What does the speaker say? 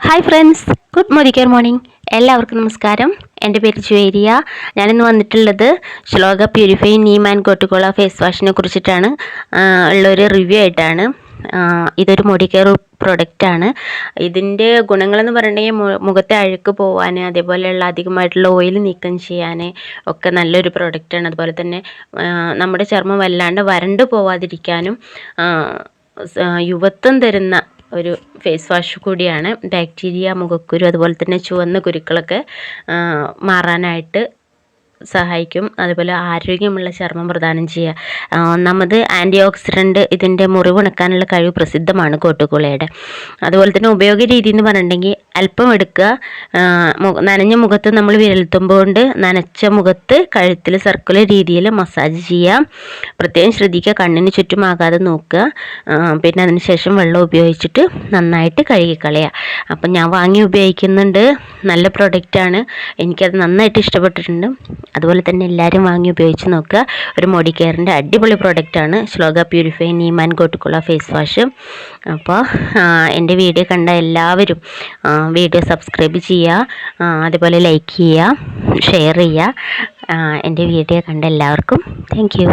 Hi friends, good morning. എല്ലാവർക്കും നമസ്കാരം. എൻ്റെ പേര് ജുവേരിയ. ഞാനിന്ന് വന്നിട്ടുള്ളത് ശ്ലോക purify neem and gotu kola face വാഷിനെ കുറിച്ചിട്ടാണ് ഉള്ളൊരു റിവ്യൂ ആയിട്ടാണ്. ഇതൊരു മുടി കെയർ പ്രൊഡക്റ്റാണ്. ഇതിൻ്റെ ഗുണങ്ങളെന്ന് പറഞ്ഞിട്ടുണ്ടെങ്കിൽ മുഖത്തെ അഴുക്ക് പോവാൻ, അതേപോലെയുള്ള അധികമായിട്ടുള്ള ഓയിൽ നീക്കം ചെയ്യാൻ ഒക്കെ നല്ലൊരു പ്രൊഡക്റ്റാണ്. അതുപോലെ തന്നെ നമ്മുടെ ചർമ്മം വല്ലാണ്ട് വരണ്ടു പോവാതിരിക്കാനും യുവത്വം തരുന്ന ഒരു ഫേസ് വാഷ് കൂടിയാണ്. ബാക്ടീരിയ, മുഖക്കുരു, അതുപോലെ തന്നെ ചുവന്ന കുരുക്കളൊക്കെ മാറാനായിട്ട് സഹായിക്കും. അതുപോലെ ആരോഗ്യമുള്ള ചർമ്മം പ്രദാനം ചെയ്യുക. ഒന്നാമത് ആൻറ്റി ഓക്സിഡൻറ്റ്, ഇതിൻ്റെ മുറിവുണക്കാനുള്ള കഴിവ് പ്രസിദ്ധമാണ് കോട്ടുകുളയുടെ. അതുപോലെ തന്നെ ഉപയോഗ രീതി എന്ന് പറഞ്ഞിട്ടുണ്ടെങ്കിൽ അല്പം എടുക്കുക, നനഞ്ഞ മുഖത്ത് നമ്മൾ വിരൽത്തുമ്പ് കൊണ്ട് നനച്ച മുഖത്ത് കഴുത്തിൽ സർക്കുലർ രീതിയിൽ മസാജ് ചെയ്യുക. പ്രത്യേകം ശ്രദ്ധിക്കുക, കണ്ണിന് ചുറ്റുമാകാതെ നോക്കുക. പിന്നെ അതിനുശേഷം വെള്ളം ഉപയോഗിച്ചിട്ട് നന്നായിട്ട് കഴുകിക്കളയുക. അപ്പം ഞാൻ വാങ്ങി ഉപയോഗിക്കുന്നുണ്ട്. നല്ല പ്രൊഡക്റ്റാണ്, എനിക്കത് നന്നായിട്ട് ഇഷ്ടപ്പെട്ടിട്ടുണ്ട്. അതുപോലെ തന്നെ എല്ലാവരും വാങ്ങി ഉപയോഗിച്ച് നോക്കുക. ഒരു മുടി കെയറിൻ്റെ അടിപൊളി പ്രൊഡക്റ്റാണ് Shloka purify neem and gotu kola face wash. അപ്പോൾ എൻ്റെ വീഡിയോ കണ്ട എല്ലാവരും വീഡിയോ സബ്സ്ക്രൈബ് ചെയ്യുക, അതുപോലെ ലൈക്ക് ചെയ്യുക, ഷെയർ ചെയ്യുക. എൻ്റെ വീഡിയോ കണ്ട എല്ലാവർക്കും താങ്ക് യു.